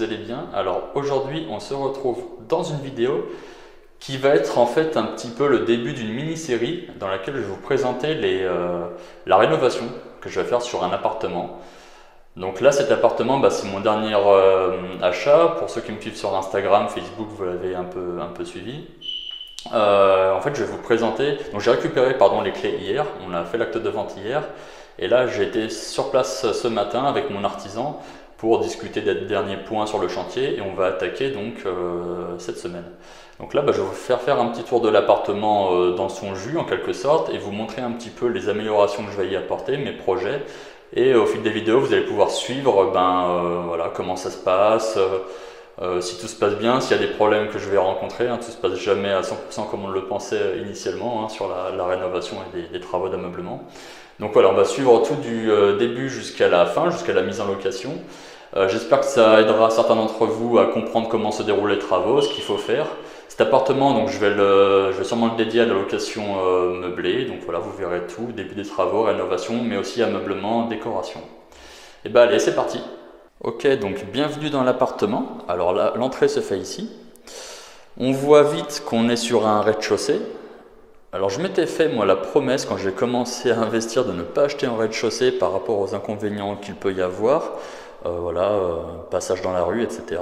allez bien. Alors aujourd'hui on se retrouve dans une vidéo qui va être en fait un petit peu le début d'une mini-série dans laquelle je vais vous présenter la rénovation que je vais faire sur un appartement. Donc là cet appartement c'est mon dernier achat. Pour ceux qui me suivent sur Instagram, Facebook, vous l'avez un peu suivi. En fait je vais vous présenter, donc j'ai récupéré les clés hier, on a fait l'acte de vente hier. Et là, j'ai été sur place ce matin avec mon artisan pour discuter des derniers points sur le chantier et on va attaquer donc cette semaine. Donc là, je vais vous faire un petit tour de l'appartement dans son jus en quelque sorte et vous montrer un petit peu les améliorations que je vais y apporter, mes projets. Et au fil des vidéos, vous allez pouvoir suivre voilà, comment ça se passe, si tout se passe bien, s'il y a des problèmes que je vais rencontrer. Tout ne se passe jamais à 100% comme on le pensait initialement sur la rénovation et des travaux d'ameublement. Donc voilà, on va suivre tout du début jusqu'à la fin, jusqu'à la mise en location. J'espère que ça aidera certains d'entre vous à comprendre comment se déroulent les travaux, ce qu'il faut faire. Cet appartement, donc je vais sûrement le dédier à la location meublée. Donc voilà, vous verrez tout, début des travaux, rénovation, mais aussi ameublement, décoration. Et allez, c'est parti. Ok, donc bienvenue dans l'appartement. Alors là, l'entrée se fait ici. On voit vite qu'on est sur un rez-de-chaussée. Alors je m'étais fait moi la promesse quand j'ai commencé à investir de ne pas acheter en rez-de-chaussée par rapport aux inconvénients qu'il peut y avoir, passage dans la rue, etc.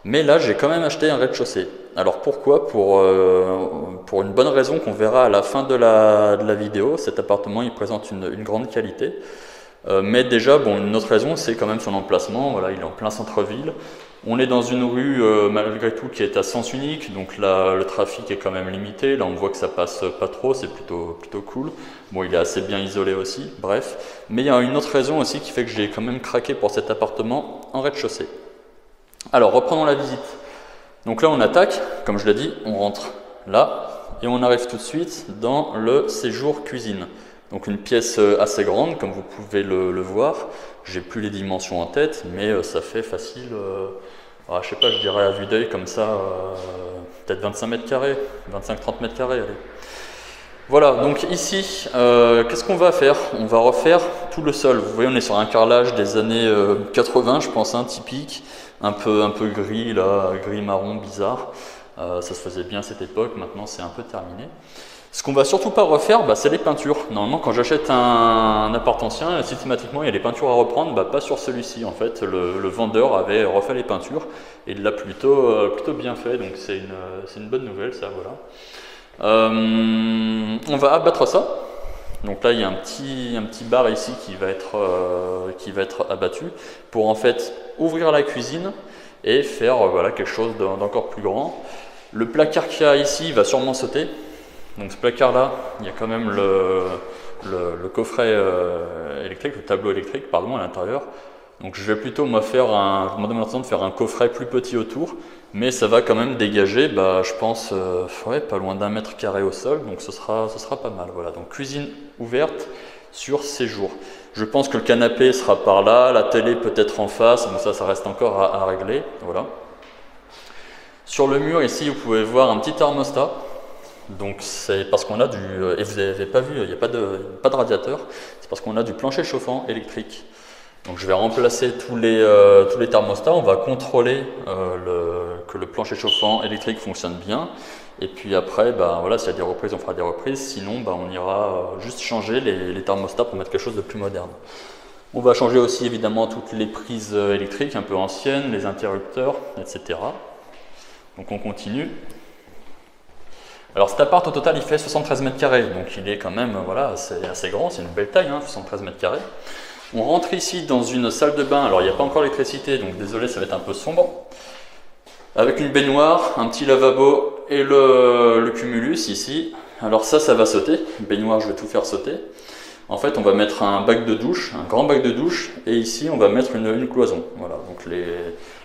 Mais là j'ai quand même acheté un rez-de-chaussée. Alors pourquoi? Pour une bonne raison qu'on verra à la fin de la vidéo. Cet appartement il présente une grande qualité. Mais déjà, une autre raison, c'est quand même son emplacement. Voilà, il est en plein centre-ville. On est dans une rue, malgré tout, qui est à sens unique. Donc là, le trafic est quand même limité. Là, on voit que ça passe pas trop. C'est plutôt cool. Bon, il est assez bien isolé aussi. Bref. Mais il y a une autre raison aussi qui fait que j'ai quand même craqué pour cet appartement en rez-de-chaussée. Alors, reprenons la visite. Donc là, on attaque. Comme je l'ai dit, on rentre là. Et on arrive tout de suite dans le séjour cuisine. Donc une pièce assez grande, comme vous pouvez le voir. J'ai plus les dimensions en tête, mais ça fait facile, je sais pas, je dirais à vue d'œil comme ça, peut-être 25 mètres carrés, 25-30 mètres carrés, allez. Voilà, donc ici, qu'est-ce qu'on va faire? On va refaire tout le sol. Vous voyez, on est sur un carrelage des années 80, je pense, typique, un peu gris, là, gris marron, bizarre. Ça se faisait bien à cette époque, maintenant c'est un peu terminé. Ce qu'on va surtout pas refaire, c'est les peintures. Normalement, quand j'achète un appart ancien, systématiquement, il y a les peintures à reprendre, pas sur celui-ci. En fait, le vendeur avait refait les peintures et il l'a plutôt bien fait, donc c'est une bonne nouvelle, ça, voilà. On va abattre ça. Donc là, il y a un petit bar ici qui va être abattu pour en fait ouvrir la cuisine et faire quelque chose d'encore plus grand. Le placard qu'il y a ici va sûrement sauter. Donc ce placard là, il y a quand même le coffret électrique, le tableau électrique à l'intérieur. Donc je vais plutôt je demander à mon artisan de faire un coffret plus petit autour, mais ça va quand même dégager, je pense, pas loin d'1 mètre carré au sol, donc ce sera pas mal. Voilà, donc cuisine ouverte sur séjour. Je pense que le canapé sera par là, la télé peut-être en face, donc ça reste encore à régler. Voilà. Sur le mur ici, vous pouvez voir un petit thermostat. Donc c'est parce qu'on a et vous n'avez pas vu, il n'y a pas de radiateur, c'est parce qu'on a du plancher chauffant électrique. Donc je vais remplacer tous les thermostats, on va contrôler que le plancher chauffant électrique fonctionne bien. Et puis après, s'il y a des reprises, on fera des reprises, sinon on ira juste changer les thermostats pour mettre quelque chose de plus moderne. On va changer aussi évidemment toutes les prises électriques un peu anciennes, les interrupteurs, etc. Donc on continue. Alors cet appart au total il fait 73 mètres carrés, donc il est quand même assez grand, c'est une belle taille, 73 mètres carrés. On rentre ici dans une salle de bain, alors il n'y a pas encore l'électricité, donc désolé ça va être un peu sombre. Avec une baignoire, un petit lavabo et le cumulus ici. Alors ça va sauter, baignoire je vais tout faire sauter. En fait on va mettre un bac de douche, un grand bac de douche, et ici on va mettre une cloison. Voilà, donc les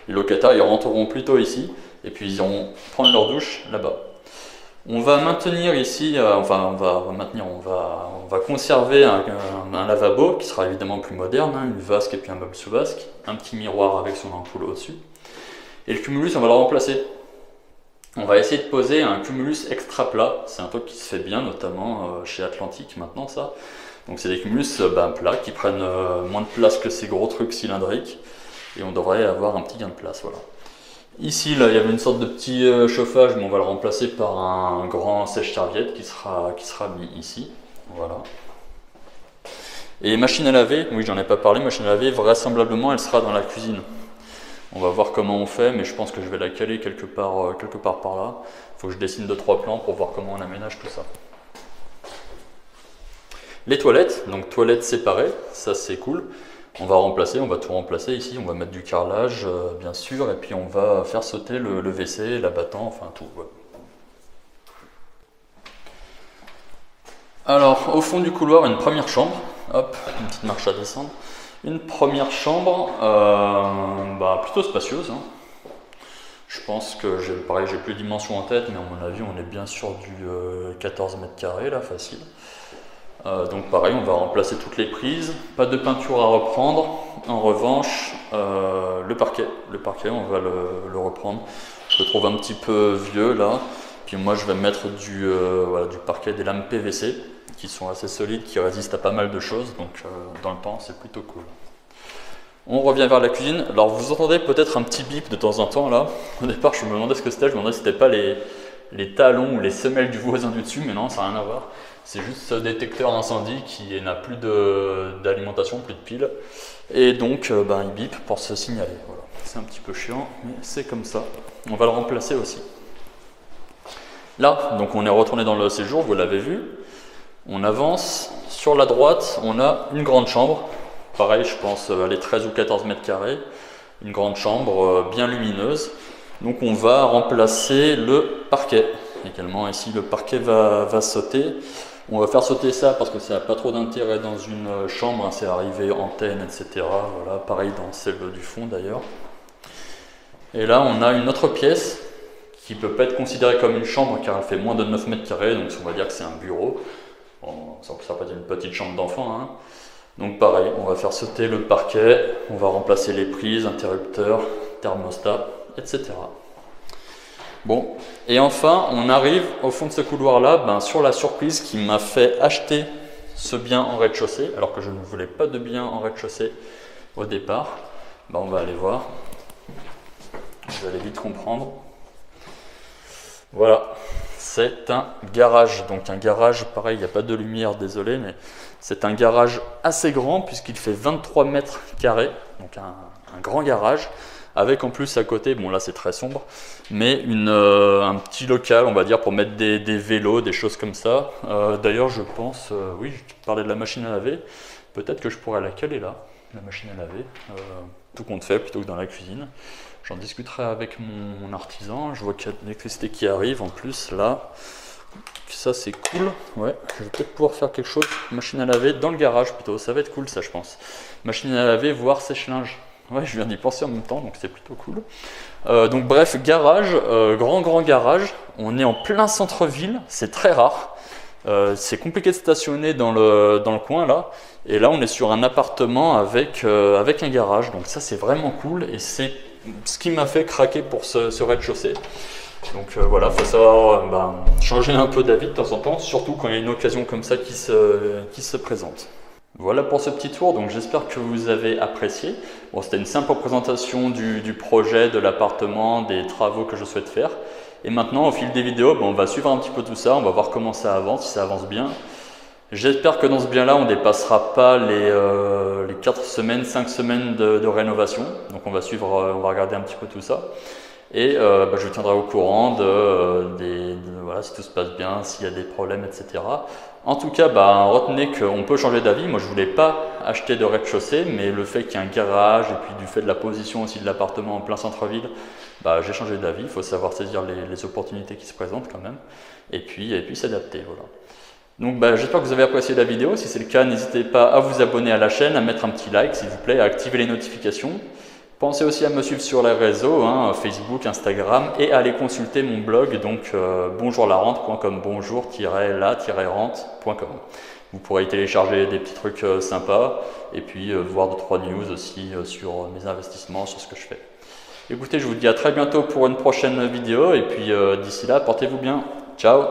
locataires ils rentreront plutôt ici, et puis ils iront prendre leur douche là-bas. On va maintenir ici, on va conserver un lavabo qui sera évidemment plus moderne, une vasque et puis un meuble sous vasque, un petit miroir avec son ampoule au-dessus. Et le cumulus, on va le remplacer. On va essayer de poser un cumulus extra plat, c'est un truc qui se fait bien, notamment chez Atlantique maintenant ça. Donc c'est des cumulus plats qui prennent moins de place que ces gros trucs cylindriques. et on devrait avoir un petit gain de place. Voilà. Ici, là, il y avait une sorte de petit chauffage, mais on va le remplacer par un grand sèche-serviette qui sera mis ici. Voilà. Et machine à laver, oui, j'en ai pas parlé, machine à laver, vraisemblablement, elle sera dans la cuisine. On va voir comment on fait, mais je pense que je vais la caler quelque part par là. Il faut que je dessine 2-3 plans pour voir comment on aménage tout ça. Les toilettes, donc toilettes séparées, ça c'est cool. On va tout remplacer ici, on va mettre du carrelage bien sûr, et puis on va faire sauter le WC, l'abattant, enfin tout. Ouais. Alors au fond du couloir, une première chambre, hop, une petite marche à descendre. Une première chambre, plutôt spacieuse. Hein. Je pense que j'ai plus de dimensions en tête, mais à mon avis on est bien sur du 14 mètres carrés là, facile. Donc pareil, on va remplacer toutes les prises, pas de peinture à reprendre. En revanche, le parquet, on va le reprendre. Je le trouve un petit peu vieux là. Puis moi je vais mettre du parquet, des lames PVC qui sont assez solides, qui résistent à pas mal de choses. Donc dans le temps c'est plutôt cool. On revient vers la cuisine. Alors vous entendez peut-être un petit bip de temps en temps là. Au départ je me demandais ce que c'était, je me demandais si c'était pas les talons ou les semelles du voisin du dessus, mais non, ça n'a rien à voir. C'est juste ce détecteur d'incendie qui n'a plus d'alimentation, plus de piles. Et donc il bip pour se signaler. Voilà. C'est un petit peu chiant, mais c'est comme ça. On va le remplacer aussi. Là, donc on est retourné dans le séjour, vous l'avez vu. On avance. Sur la droite, on a une grande chambre. Pareil, je pense aller 13 ou 14 mètres carrés. Une grande chambre bien lumineuse. Donc on va remplacer le parquet. Également ici, le parquet va sauter. On va faire sauter ça parce que ça n'a pas trop d'intérêt dans une chambre, hein, c'est arrivé antenne, etc. Voilà, pareil dans celle du fond d'ailleurs. Et là, on a une autre pièce qui peut pas être considérée comme une chambre car elle fait moins de 9 mètres carrés, donc on va dire que c'est un bureau. Bon, ça peut être une petite chambre d'enfant. Hein. Donc pareil, on va faire sauter le parquet, on va remplacer les prises, interrupteurs, thermostat, etc. Bon, et enfin, on arrive au fond de ce couloir-là, sur la surprise qui m'a fait acheter ce bien en rez-de-chaussée, alors que je ne voulais pas de bien en rez-de-chaussée au départ. On va aller voir. Vous allez vite comprendre. Voilà, c'est un garage. Donc un garage, pareil, il n'y a pas de lumière, désolé, mais c'est un garage assez grand puisqu'il fait 23 mètres carrés, donc un grand garage. Avec en plus à côté, bon là c'est très sombre, mais un petit local on va dire pour mettre des vélos, des choses comme ça. D'ailleurs je pense, oui je parlais de la machine à laver, peut-être que je pourrais la caler là, la machine à laver, tout compte fait plutôt que dans la cuisine. J'en discuterai avec mon artisan, je vois qu'il y a de l'électricité qui arrive en plus là. Ça c'est cool, ouais, je vais peut-être pouvoir faire quelque chose, machine à laver dans le garage plutôt, ça va être cool ça je pense. Machine à laver voire sèche-linge. Ouais, je viens d'y penser en même temps, donc c'est plutôt cool. Donc bref, garage, grand garage. On est en plein centre-ville, c'est très rare. C'est compliqué de stationner dans le coin là. Et là, on est sur un appartement avec un garage. Donc ça, c'est vraiment cool. Et c'est ce qui m'a fait craquer pour ce rez-de-chaussée. Donc voilà, il faut savoir changer un peu d'avis de temps en temps, surtout quand il y a une occasion comme ça qui se présente. Voilà pour ce petit tour, donc j'espère que vous avez apprécié. Bon, c'était une simple présentation du projet, de l'appartement, des travaux que je souhaite faire. Et maintenant, au fil des vidéos, on va suivre un petit peu tout ça, on va voir comment ça avance, si ça avance bien. J'espère que dans ce bien-là, on ne dépassera pas les 4 semaines, 5 semaines de rénovation. Donc on va regarder un petit peu tout ça. Et je vous tiendrai au courant voilà, si tout se passe bien, s'il y a des problèmes, etc. En tout cas, retenez qu'on peut changer d'avis. Moi, je ne voulais pas acheter de rez-de-chaussée, mais le fait qu'il y ait un garage et puis du fait de la position aussi de l'appartement en plein centre-ville, j'ai changé d'avis. Il faut savoir saisir les opportunités qui se présentent quand même et puis s'adapter. Voilà. Donc j'espère que vous avez apprécié la vidéo. Si c'est le cas, n'hésitez pas à vous abonner à la chaîne, à mettre un petit like s'il vous plaît, à activer les notifications. Pensez aussi à me suivre sur les réseaux, Facebook, Instagram, et à aller consulter mon blog, donc bonjourlarente.com, bonjour-la-rente.com. Vous pourrez y télécharger des petits trucs sympas, et puis voir 2-3 news aussi sur mes investissements, sur ce que je fais. Écoutez, je vous dis à très bientôt pour une prochaine vidéo, et puis d'ici là, portez-vous bien. Ciao!